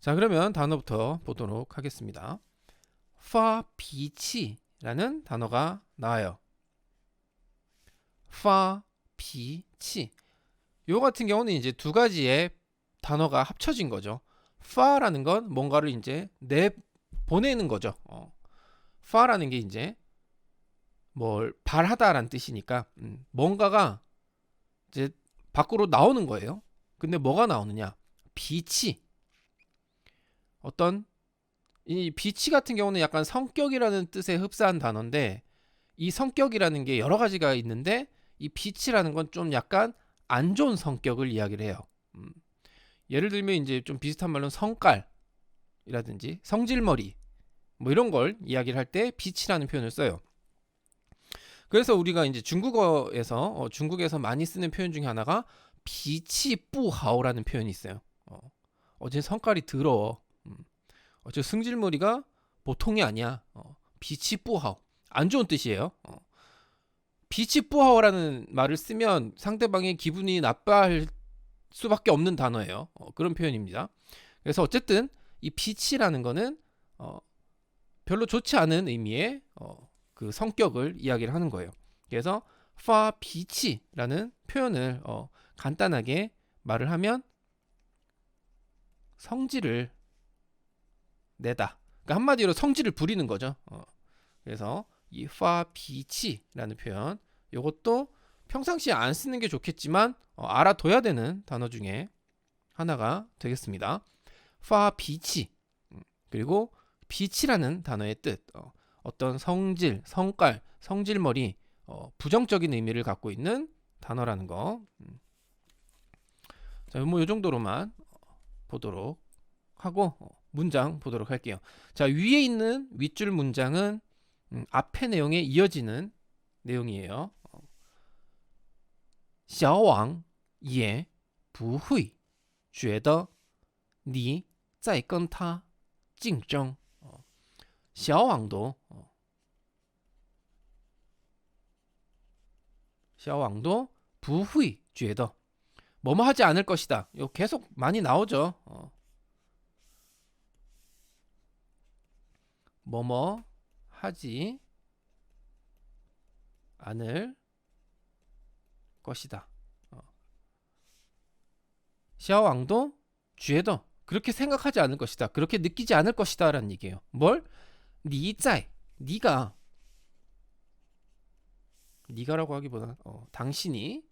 자, 그러면 단어부터 보도록 하겠습니다. 发脾气라는 단어가 나와요. 发脾气. 요 같은 경우는 이제 두 가지의 단어가 합쳐진 거죠. 发라는 건 뭔가를 이제 내 보내는 거죠. 파라는 게 이제 뭘 발하다라는 뜻이니까 뭔가가 이제 밖으로 나오는 거예요. 근데 뭐가 나오느냐? 빛이 어떤 이 빛이 같은 경우는 약간 성격이라는 뜻에 흡사한 단어인데 이 성격이라는 게 여러 가지가 있는데 이 빛이라는 건 좀 약간 안 좋은 성격을 이야기를 해요. 예를 들면 이제 좀 비슷한 말로 성깔이라든지 성질머리 뭐 이런 걸 이야기를 할 때 빛이라는 표현을 써요. 그래서 우리가 이제 중국어에서 중국에서 많이 쓰는 표현 중에 하나가 비치 뿌하오라는 표현이 있어요. 어제 성깔이 더러워. 어제 승질머리가 보통이 아니야. 비치 뿌하오. 안 좋은 뜻이에요. 비치 뿌하오라는 말을 쓰면 상대방의 기분이 나빠할 수밖에 없는 단어예요. 그런 표현입니다. 그래서 어쨌든 이 비치라는 거는 별로 좋지 않은 의미의 그 성격을 이야기를 하는 거예요. 그래서 파비치라는 표현을 간단하게 말을 하면 성질을 내다. 그러니까 한마디로 성질을 부리는 거죠. 그래서 이 파비치라는 표현, 이것도 평상시에 안 쓰는 게 좋겠지만 알아둬야 되는 단어 중에 하나가 되겠습니다. 파비치. 그리고 비치라는 단어의 뜻, 어떤 성질, 성깔, 성질머리, 부정적인 의미를 갖고 있는 단어라는 거. 자, 뭐 이 정도로만 보도록 하고 문장 보도록 할게요. 자, 위에 있는 윗줄 문장은 앞의 내용에 이어지는 내용이에요. 小王也不会觉得你在跟他竞争。 小왕도小왕도 不会觉得 뭐뭐 하지 않을 것이다. 이거 계속 많이 나오죠. 뭐뭐 하지 않을 것이다. 小왕도 觉得 그렇게 생각하지 않을 것이다. 그렇게 느끼지 않을 것이다라는 얘기예요. 뭘? 你在 네가 네가라고 하기보다 당신이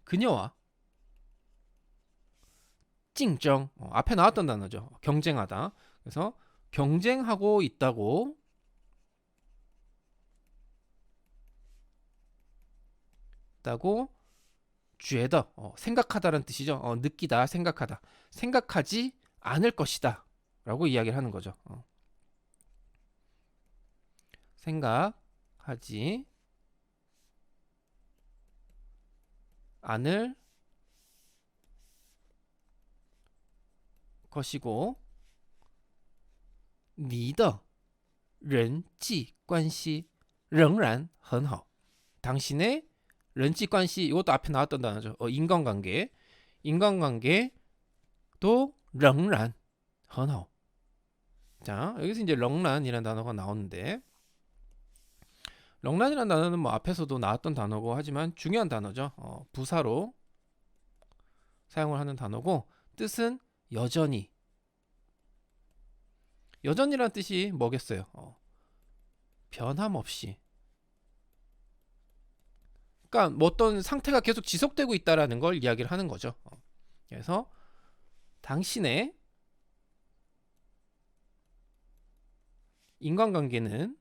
그녀와 竞争 앞에 나왔던 단어죠. 경쟁하다. 그래서 경쟁하고 있다고 쥐에더 생각하다라는 뜻이죠. 느끼다, 생각하다. 생각하지 않을 것이다 라고 이야기를 하는 거죠. 생각하지 않을 것이고 你的人际关系仍然很好. 당신의 人际关系 이것도 앞에 나왔던 단어죠. 인간관계도 仍然很好. 자, 여기서 이제 仍然이라는 단어가 나오는데 仍然이라는 단어는 뭐 앞에서도 나왔던 단어고 하지만 중요한 단어죠. 부사로 사용을 하는 단어고 뜻은 여전히. 여전이라는 뜻이 뭐겠어요? 변함없이. 그러니까 뭐 어떤 상태가 계속 지속되고 있다라는 걸 이야기를 하는 거죠. 그래서 당신의 인간관계는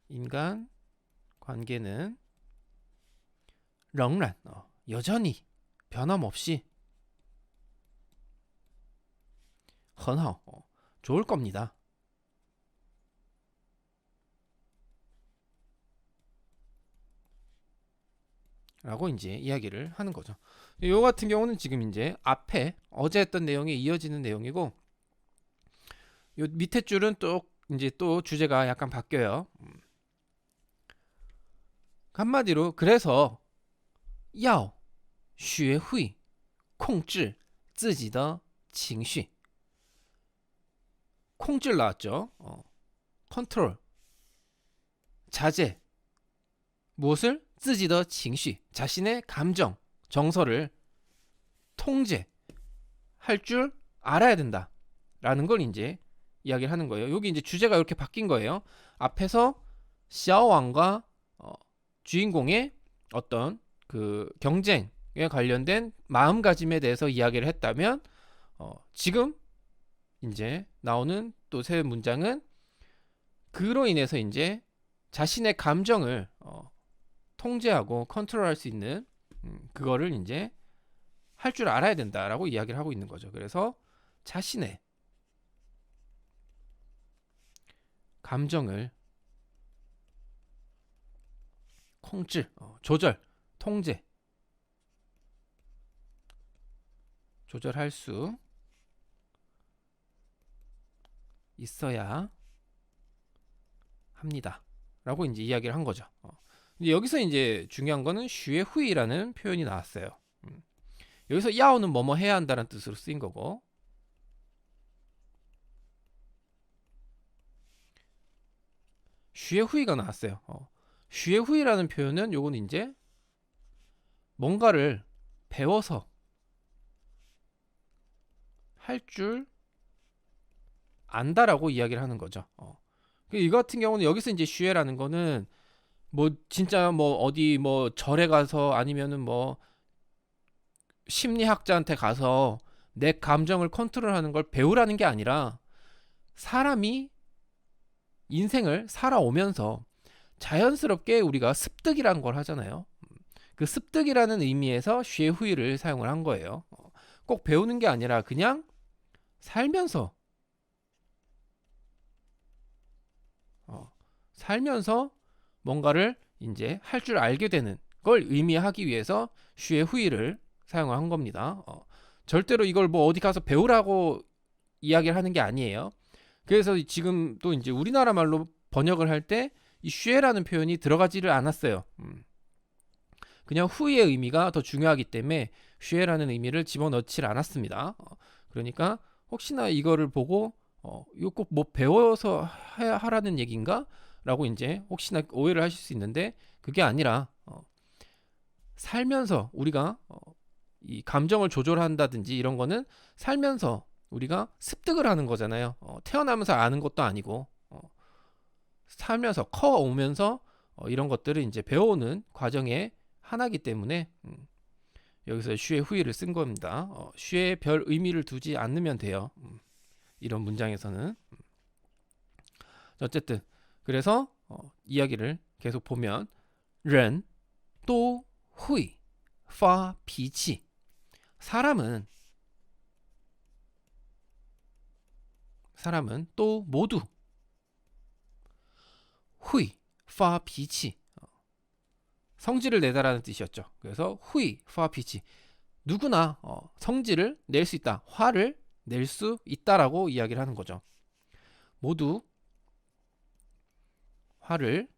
인간 관계는 仍然 여전히 변함없이 很好 좋을 겁니다. 라고 이제 이야기를 하는 거죠. 요 같은 경우는 지금 이제 앞에 어제 했던 내용에 이어지는 내용이고 요 밑에 줄은 또 이제 또 주제가 약간 바뀌어요. 한마디로 그래서 要学会控制自己的情绪. 콩질 나왔죠. 컨트롤, 자제. 무엇을? 自己的情绪, 자신의 감정, 정서를 통제할 줄 알아야 된다. 라는 걸 이제 이야기를 하는 거예요. 여기 이제 주제가 이렇게 바뀐 거예요. 앞에서 샤오왕과 주인공의 어떤 그 경쟁에 관련된 마음가짐에 대해서 이야기를 했다면, 지금 이제 나오는 또 새 문장은 그로 인해서 이제 자신의 감정을 통제하고 컨트롤할 수 있는 그거를 이제 할 줄 알아야 된다라고 이야기를 하고 있는 거죠. 그래서 자신의 감정을控制, 조절, 통제, 조절할 수 있어야 합니다. 라고 이제 이야기를 한 거죠. 근데 여기서 이제 중요한 거는 슈에후이라는 표현이 나왔어요. 여기서 야오는 뭐뭐 해야 한다는 뜻으로 쓰인 거고, 슈에후이가 나왔어요. 슈에후이라는 표현은 요건 이제 뭔가를 배워서 할 줄 안다라고 이야기를 하는 거죠. 이 같은 경우는 여기서 이제 슈에라는 거는 뭐 진짜 뭐 어디 뭐 절에 가서 아니면은 뭐 심리학자한테 가서 내 감정을 컨트롤하는 걸 배우라는 게 아니라 사람이 인생을 살아오면서 자연스럽게 우리가 습득이라는 걸 하잖아요. 그 습득이라는 의미에서 쉐후이를 사용을 한 거예요. 꼭 배우는 게 아니라 그냥 살면서 뭔가를 이제 할 줄 알게 되는 걸 의미하기 위해서 쉐후이를 사용을 한 겁니다. 절대로 이걸 뭐 어디 가서 배우라고 이야기를 하는 게 아니에요. 그래서 지금 또 이제 우리나라 말로 번역을 할 때 이 쉐라는 표현이 들어가지를 않았어요. 그냥 후의 의미가 더 중요하기 때문에 쉐라는 의미를 집어넣질 않았습니다. 그러니까 혹시나 이거를 보고 이거 꼭 뭐 배워서 하라는 얘기인가? 라고 이제 혹시나 오해를 하실 수 있는데, 그게 아니라 살면서 우리가 이 감정을 조절한다든지 이런 거는 살면서 우리가 습득을 하는 거잖아요. 태어나면서 아는 것도 아니고 살면서 커오면서 이런 것들을 이제 배워오는 과정의 하나이기 때문에 여기서 슈의 후이를 쓴 겁니다. 슈에 별 의미를 두지 않으면 돼요. 이런 문장에서는. 어쨌든 그래서 이야기를 계속 보면 人都会发脾气. 사람은 또 모두 会发脾气, 성질을 내다라는 뜻이었죠. 그래서 会发脾气, 누구나 성질을 낼 수 있다, 화를 낼 수 있다라고 이야기를 하는 거죠. 모두 화를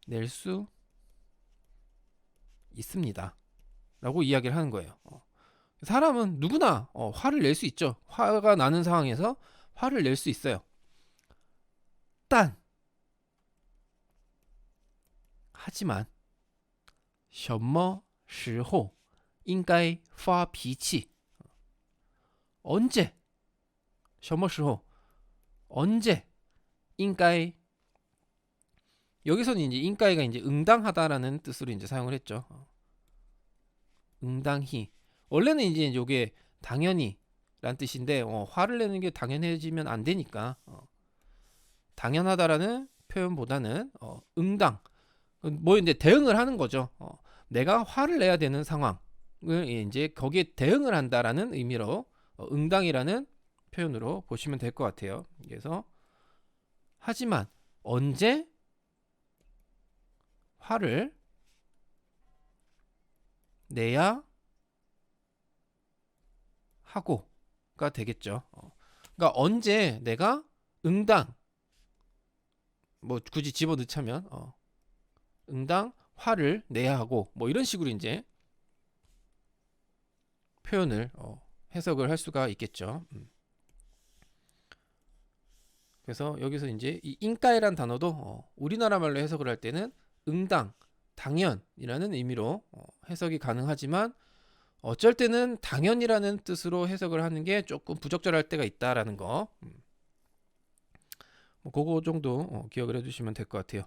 낼 수 있습니다 라고 이야기를 하는 거예요. 사람은 누구나 화를 낼 수 있죠. 화가 나는 상황에서 화를 낼 수 있어요. 하지만 什么时候应该发脾气? 언제? 什么时候? 언제? 应该. 여기서는 이제 인가이가 이제 응당하다라는 뜻으로 이제 사용을 했죠. 응당히. 원래는 이제 이게 당연히란 뜻인데 화를 내는 게 당연해지면 안 되니까 당연하다라는 표현보다는 응당, 뭐 이제 대응을 하는 거죠. 내가 화를 내야 되는 상황을 이제 거기에 대응을 한다라는 의미로 응당이라는 표현으로 보시면 될 것 같아요. 그래서 하지만 언제 화를 내야 하고가 되겠죠. 그러니까 언제 내가 응당, 뭐 굳이 집어넣자면 응당 화를 내야 하고 뭐 이런 식으로 이제 표현을 해석을 할 수가 있겠죠. 그래서 여기서 이제 이 인가이란 단어도 우리나라 말로 해석을 할 때는 응당, 당연이라는 의미로 해석이 가능하지만 어쩔 때는 당연이라는 뜻으로 해석을 하는 게 조금 부적절할 때가 있다라는 거. 뭐 그거 정도 기억을 해두시면 될 것 같아요.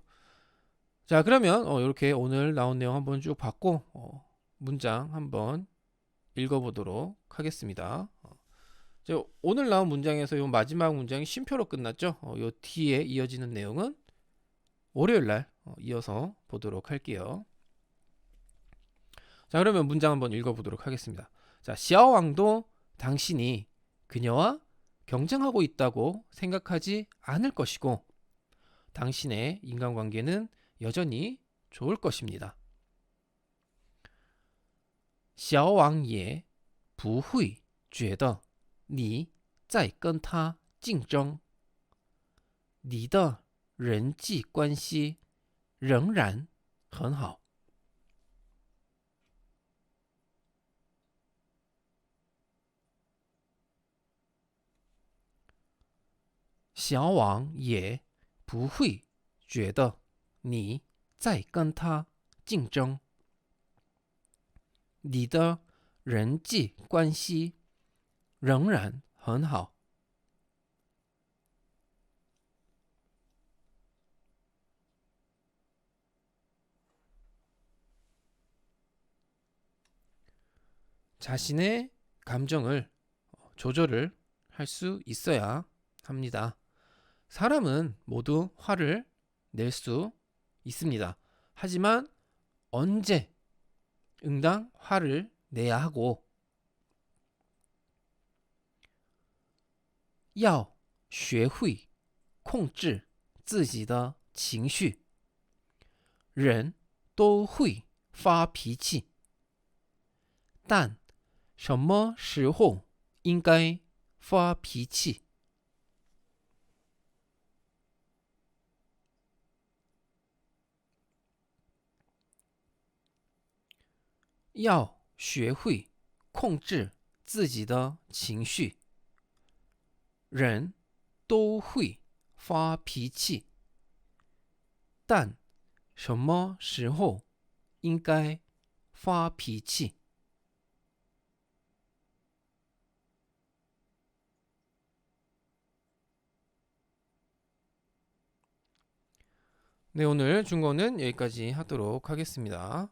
자, 그러면 이렇게 오늘 나온 내용 한번 쭉 봤고 문장 한번 읽어보도록 하겠습니다. 오늘 나온 문장에서 요 마지막 문장이 쉼표로 끝났죠. 요 뒤에 이어지는 내용은 월요일 날 이어서 보도록 할게요. 자, 그러면 문장 한번 읽어보도록 하겠습니다. 자, 시아왕도 당신이 그녀와 경쟁하고 있다고 생각하지 않을 것이고 당신의 인간관계는 여전히 좋을 것입니다. 小王也不会觉得你在跟他竞争，你的人际关系仍然很好。小王也不会觉得你在跟他竞争，你的人际关系仍然很好。 자신의 감정을 조절을 할 수 있어야 합니다. 사람은 모두 화를 낼 수 있습니다. 하지만 언제 응당 화를 내야 하고 要学会控制自己的情绪。人都会发脾气，但什么时候应该发脾气？要学会控制自己的情绪。人都会发脾气，但什么时候应该发脾气？ 네, 오늘 중거는 여기까지 하도록 하겠습니다.